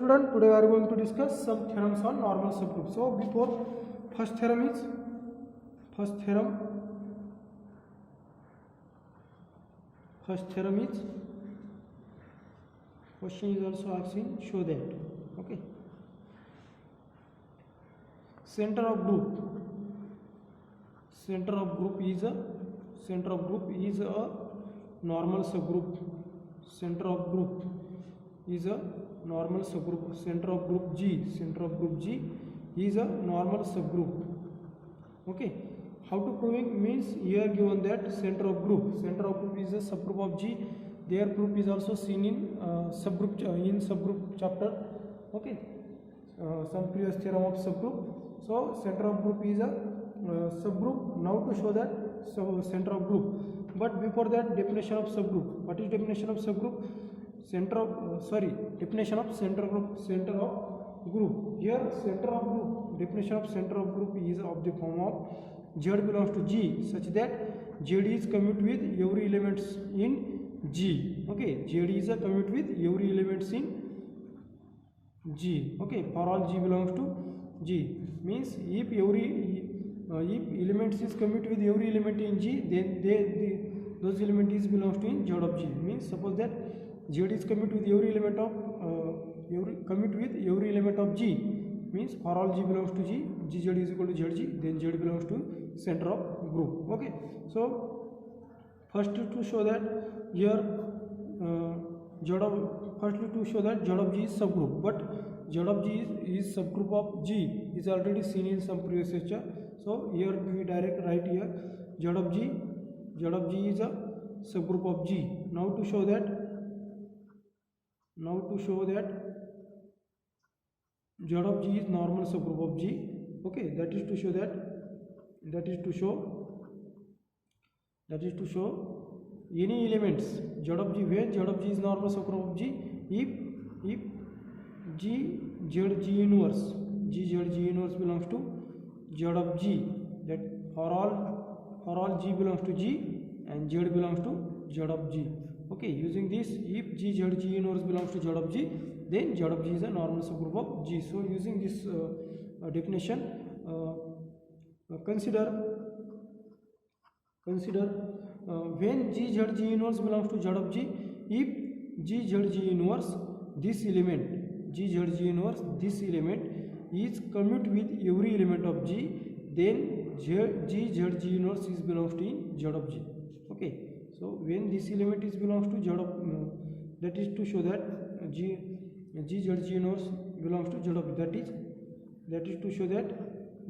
Student, today we are going to discuss some theorems on normal subgroup. So before first theorem is question is also asking show that. Okay, center of group is a normal subgroup. Center of group is a normal subgroup. Center of group G is a normal subgroup. Okay, how to proving means here given that center of group is a subgroup of G. Their proof is also seen in subgroup chapter. Okay, some previous theorem of subgroup. So center of group is a subgroup. Now to show that center of group, but before that definition of subgroup. What is definition of subgroup? Definition of center of group. Here center of group, definition of center of group is of the form of Z belongs to G such that Z is commute with every elements in G. Okay, Z is a commute with every elements in G. Okay, for all G belongs to G means if elements is commute with every element in G, then those element is belongs to in Z of G. Means suppose that Z is commute with every element of G, means for all G belongs to G, GZ is equal to ZG, then Z belongs to center of group. Okay, so first to show that here Z of G is subgroup, but Z of G is subgroup of G is already seen in some previous lecture. So here we direct write here Z of G is a subgroup of G. Now to show that Z of G is normal subgroup of G. Okay, that is to show any elements Z of G, where Z of G is normal subgroup of G, if G Z inverse belongs to Z of G, that for all G belongs to G and Z belongs to Z of G. Okay, using this, if G inverse belongs to Z of G, then Z of G is a normal subgroup of G. So using this definition, consider when G inverse belongs to Z of G, if G inverse this element is commute with every element of G, then G inverse is belongs to Z of G. Okay, so when this element is belongs to Z of that is to show that G inverse belongs to Z of G. That is to show that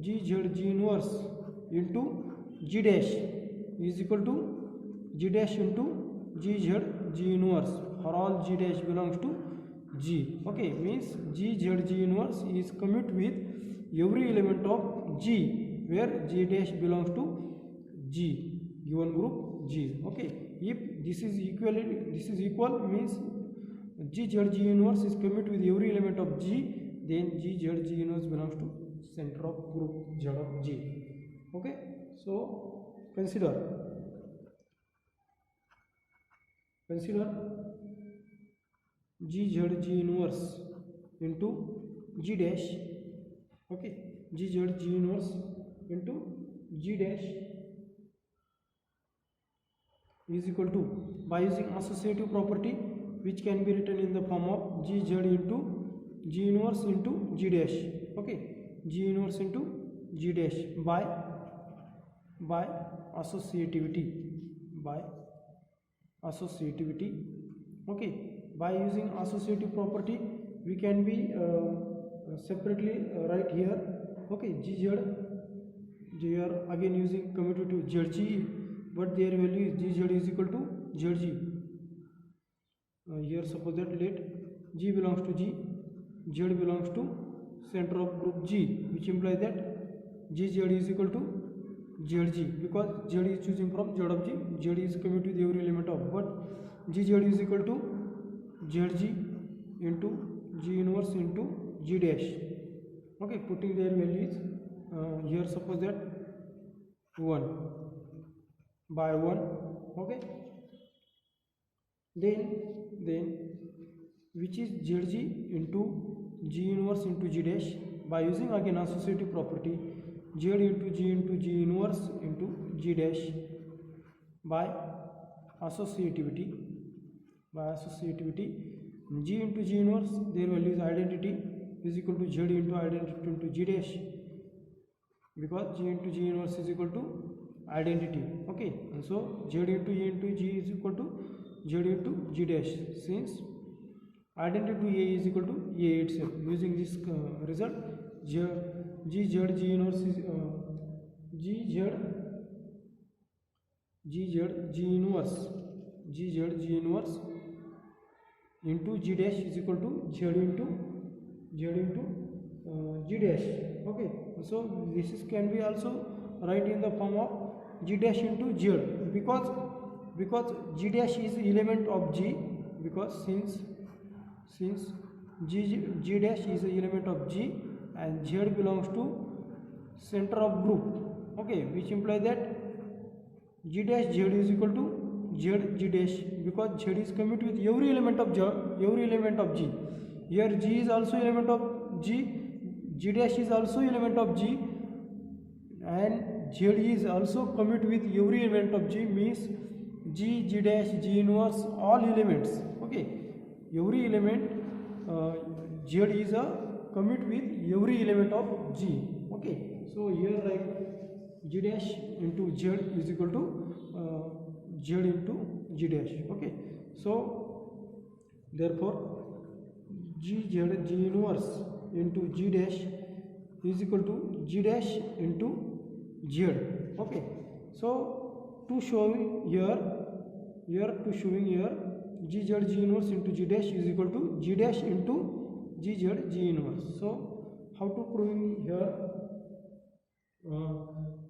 G inverse into G dash is equal to G dash into G inverse for all G dash belongs to G. Okay, means G inverse is commute with every element of G where G dash belongs to G, given group G. Okay, if this is equal means G inverse is commute with every element of G, then G inverse belongs to center of group Z of G. Okay, so consider G inverse into G dash. Okay, G inverse into G dash is equal to, by using associative property, which can be written in the form of GZ into G inverse into G dash. Okay, G inverse into G dash by associativity. Okay, by using associative property, we can be separately write here. Okay, GZ, here again using commutative ZG, but their value is GZ is equal to ZG. Here suppose that let G belongs to G, Z belongs to center of group G, which implies that GZ is equal to ZG, because Z is choosing from Z of G, Z is commute with every element of, but GZ is equal to ZG into G inverse into G dash. Okay, putting their values here suppose that 1 by 1. Okay, then which is ZG into G inverse into G dash by using again associative property Z into G inverse into G dash by associativity G into G inverse, their value is identity, is equal to Z into identity into G dash, because G into G inverse is equal to identity. Okay, and so Z into E into G is equal to Z into G dash, since identity to A is equal to A itself. Using this result, G inverse is G inverse into G dash is equal to Z into G dash. Okay, so this is can be also write in the form of G dash into Z, because G dash is element of G, because since G dash is an element of G and Z belongs to center of group. Okay, which implies that G dash Z is equal to G dash, because Z is commute with every element of G. Here G is also element of G dash is also element of G, and Z is also commute with every element of G, means G dash, G inverse, all elements. Okay, every element Z is a commute with every element of G. Okay, so here like G dash into Z is equal to Z into G dash. Okay, so therefore G inverse into G dash is equal to G dash into Z. Okay, so to showing here G inverse into G dash is equal to G dash into G inverse. So how to proving here?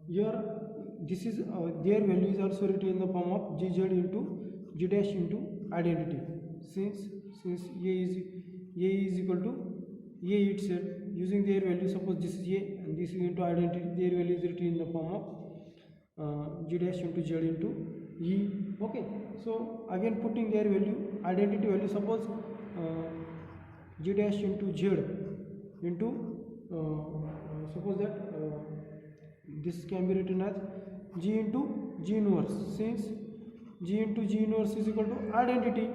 Here this is their value is also written in the form of G into G dash into identity, since A is equal to A itself. Using their value, suppose this is A and this is into identity, their value is written in the form of G dash into Z into E. Okay, so again putting their value, identity value, suppose G dash into Z into suppose that this can be written as G into G inverse, since G into G inverse is equal to identity.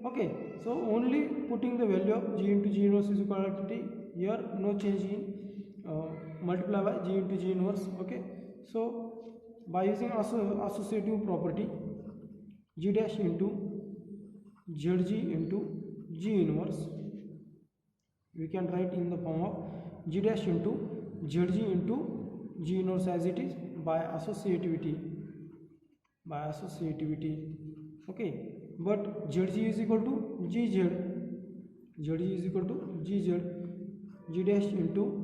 Okay, so only putting the value of G into G inverse is equal to identity. Here no change in multiply by G into G inverse. Okay, so by using associative property, G dash into ZG into G inverse, we can write in the form of G dash into ZG into G inverse as it is by associativity. Okay, but ZG is equal to GZ, ZG is equal to GZ, G dash into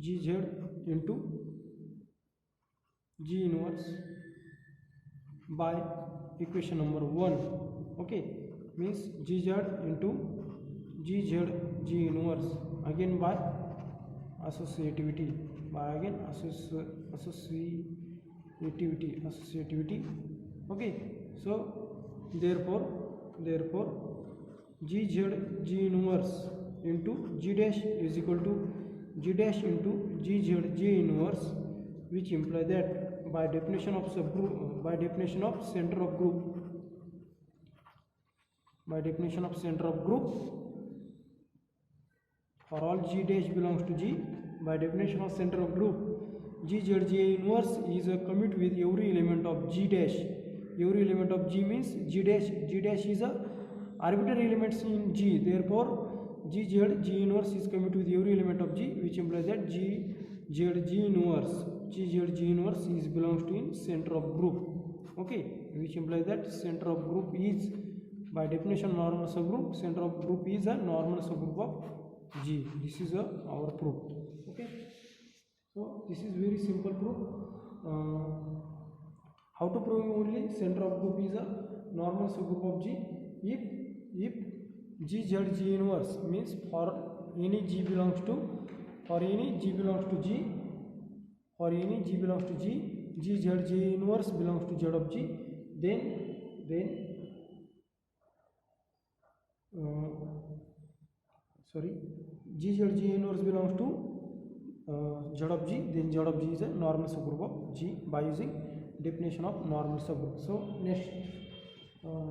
GZ into G inverse by equation number 1. Okay, means GZ into GZ G inverse, again by associativity, associativity. Okay, so therefore GZ G inverse into G dash is equal to G dash into GZ G inverse, which imply that by definition of subgroup, by definition of center of group, for all G dash belongs to G, by definition of center of group, GZ G inverse is a commute with every element of G dash. Every element of G means G dash is a arbitrary elements in G, therefore GZ G inverse is commute with every element of G, which implies that GZ G inverse is belongs to in center of group. Okay, which implies that center of group is by definition normal subgroup, center of group is a normal subgroup of G. This is our proof. Okay, so this is very simple proof. How to prove only center of group is a normal subgroup of G if GZ G inverse means for any G belongs to G, GZ G inverse belongs to Z of G, then sorry, G Z G inverse belongs to Z of G, then Z of G is a normal subgroup of G by using definition of normal subgroup. So next is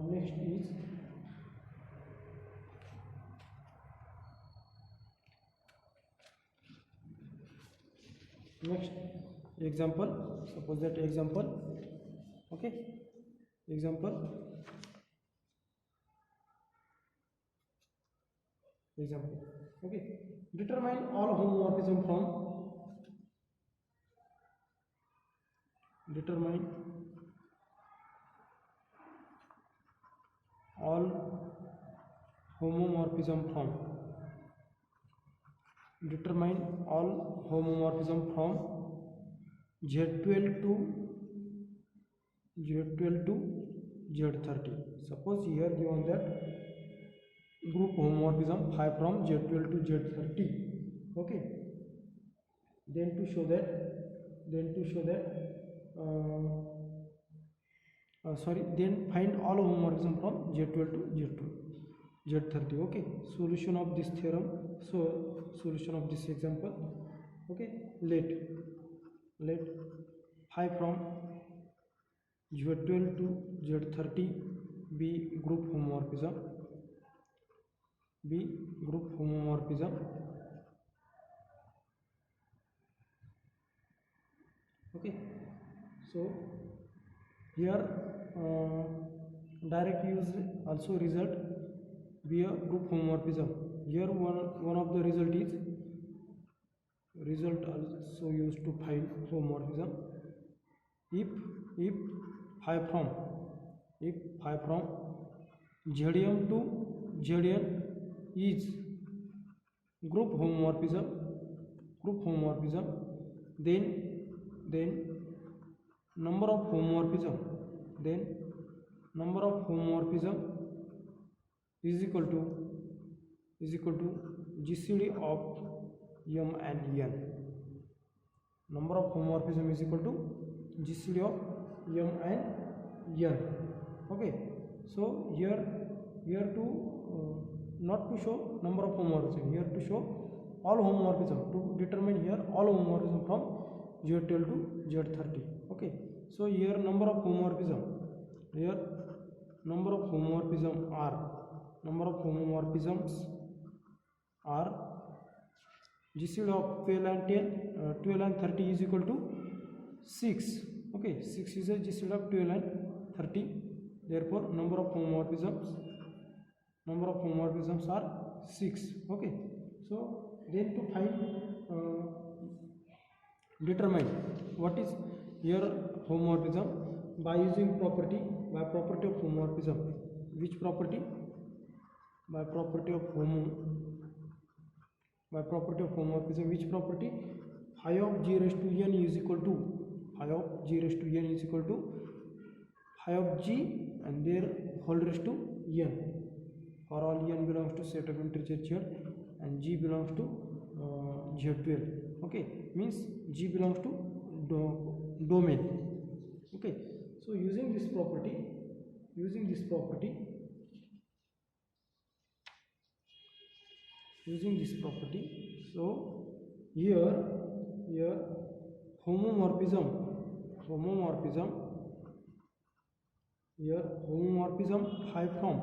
next example. Suppose that example, okay, example okay, determine all homomorphism from determine all homomorphism from determine all homomorphism from Z12 to Z30. Suppose here given that group homomorphism 5 from Z12 to Z30, okay, then to show that then find all homomorphism from Z12 to Z30. Okay, solution of this theorem. So solution of this example, okay, let 5 from Z12 to Z30 be group homomorphism, okay. So here direct use also result be a group homomorphism. Here one of the result also used to find homomorphism. If 5 from ZM to ZN is group homomorphism, then number of homomorphism is equal to GCD of M and N. Number of homomorphism is equal to GCD of M and N. Okay, so here to not to show number of homomorphism, here to show all homomorphism, to determine here all homomorphism from Z12 to Z30. Okay, so here number of homomorphism are GCD of 12 and 30 is equal to 6. Okay, 6 is a GCD of 12 and 30. Therefore number of homomorphisms are 6. Okay, so then to find determine what is here homomorphism by using property of homomorphism. Which property? By property of homomorphism. Which property? Phi of G raised to n is equal to phi of G and their whole raised to n. For all n belongs to set of integer Z and G belongs to Z12. Okay, means G belongs to domain. Okay, so using this property, so here homomorphism here homomorphism 5 from,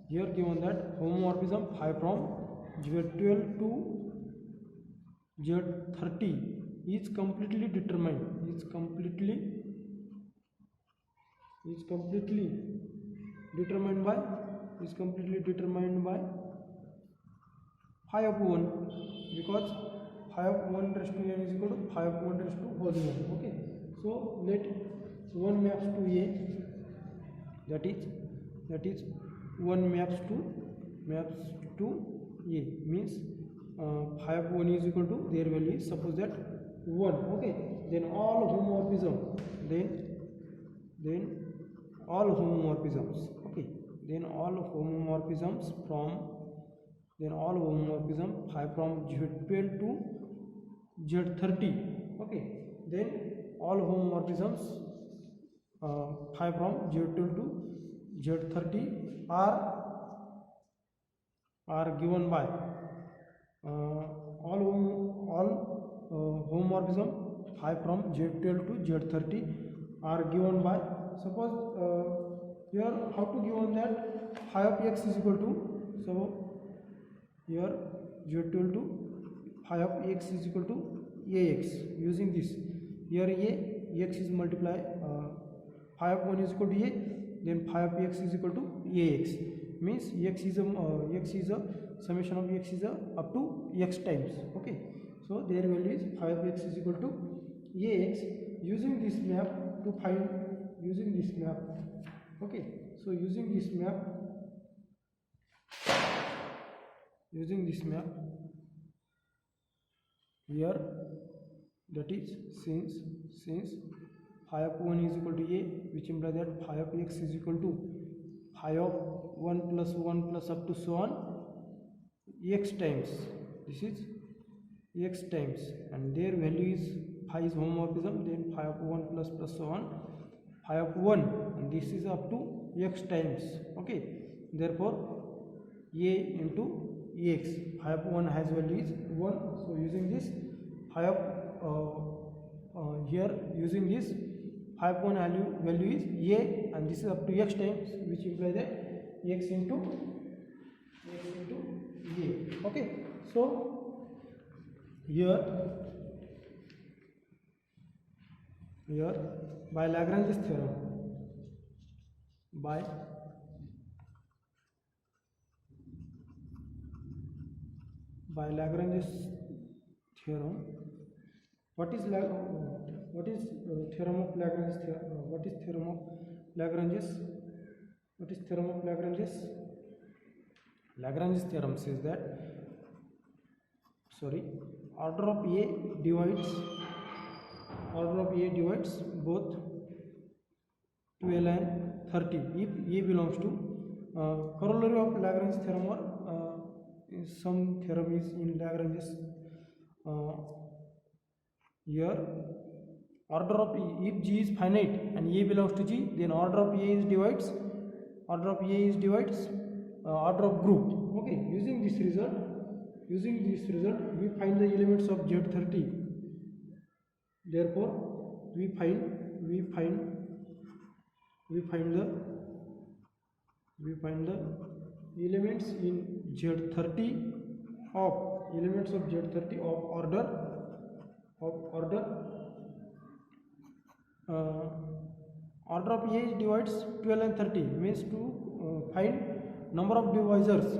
here given that homomorphism 5 from Z12 to Z30 is completely determined by phi of 1, because phi of 1 raised to n is equal to phi of 1 raised to whole n. Okay, so let 1 maps to a, that is 1 maps to a, means phi of 1 is equal to their value, suppose that 1. Okay, then all homomorphism okay, then all homomorphisms from 5 from Z12 to Z30. Okay, then all homomorphisms 5 from Z12 to Z30 are given by all homomorphism phi from Z12 to Z30 are given by, suppose here how to given that phi of x is equal to, so here Z12 to phi of x is equal to ax, using this here x is multiply phi of 1 is equal to a, then phi of x is equal to ax, means x is a summation of x is a up to x times. Okay, so their value is phi of x is equal to ax, using this map to find, using this map. Okay, so using this map here, that is since phi of 1 is equal to a, which implies that phi of x is equal to phi of 1 plus 1 plus up to so on x times, this is x times, and their value is phi is homomorphism, then phi of 1 plus so on phi of 1, and this is up to x times. Okay, therefore a into x, phi of 1 has value is 1, so using this phi of here using this phi of 1 value is a, and this is up to x times, which implies that x into a. Okay, so here by Lagrange's theorem, by Lagrange's theorem, what is theorem of Lagrange's theorem? What is theorem of Lagrange's? Lagrange's theorem says that, order of A divides both 12 and 30 if A belongs to corollary of Lagrange's theorem, or some theorem is in Lagrange's here order of if G is finite and A belongs to G, then order of A is divides order of group. Okay, using this result we find the elements of Z30. Therefore we find the elements in Z30 of order of A divides 12 and 30, means to find number of divisors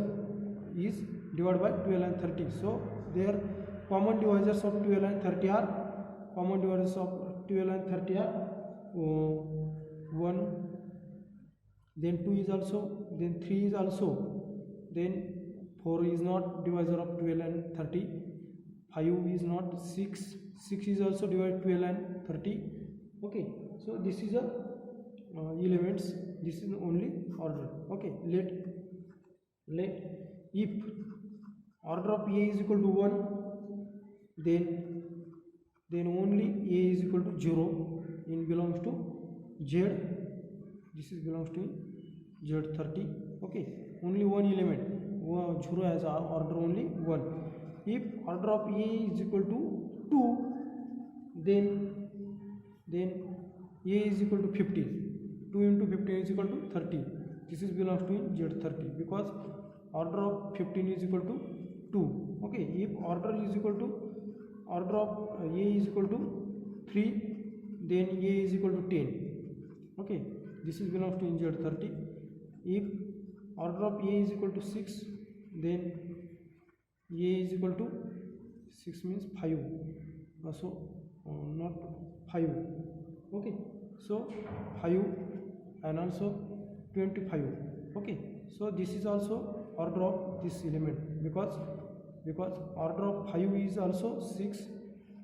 is divided by 12 and 30. So their common divisors of 12 and 30 are 1, then 2 is also, then 3 is also, then 4 is not divisor of 12 and 30, 5 is not, 6 is also divided 12 and 30. Okay, so this is a elements, this is only order. Okay, let if order of A is equal to 1, then only A is equal to 0 in belongs to Z, this is belongs to Z30. Okay, only one element, 0 has order only 1. If order of A is equal to 2, then A is equal to 15. 2 into 15 is equal to 30. This is belongs to Z30 because order of 15 is equal to 2. Okay, if order of A is equal to 3, then A is equal to 10. Okay, this is belongs to Z30. If order of A is equal to 6, then A is equal to 6 means 5. So not 5. Okay, so 5 and also 25. Okay, so this is also order of this element because order of 5 is also 6,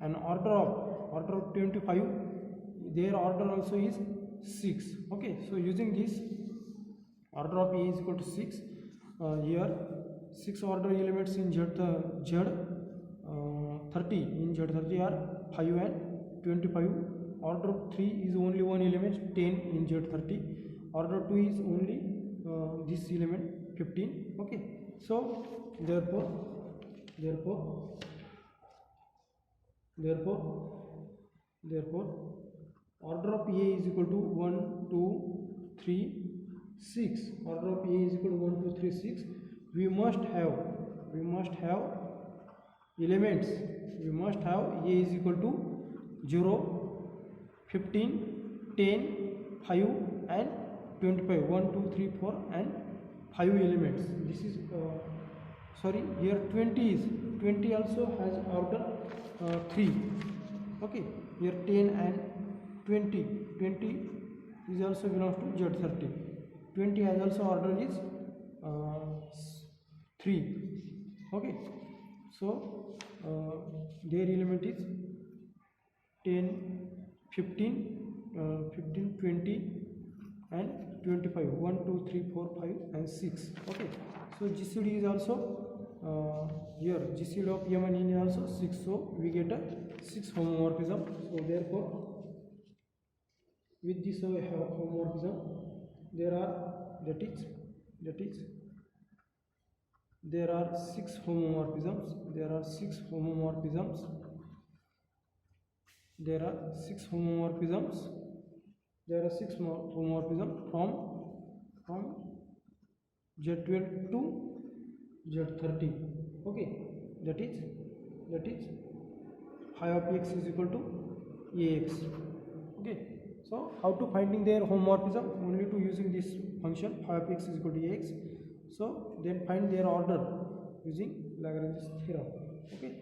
and order of 25 their order also is 6. Okay, so using this order of A is equal to 6, here 6 order elements in Z30 in Z30 are 5 and 25. Order of 3 is only one element, 10 in Z30. Order 2 is only this element, 15. Okay, so therefore therefore order of A is equal to 1 2 3 6. Order of A is equal to 1 2 3 6. We must have elements. We must have A is equal to 0 15 10 5 and 25. 1 2 3 4 and 5 elements. This is sorry, here 20 is 20 also has order 3. Okay, here 10 and 20 is also belongs to Z30. 20 has also order is 3. Okay, so their element is 10 15 20 and 25. 1 2 3 4 5 and 6. Okay, so GCD is also here GCD of M and N is also 6, so we get a 6 homomorphism. So therefore with this homomorphism there are that is there are 6 homomorphisms. There are 6 homomorphisms from Z12 to Z30. Okay, that is phi of x is equal to ax. Okay, so how to finding their homomorphism? Only to using this function phi of x is equal to ax. So then find their order using Lagrange's theorem. Okay.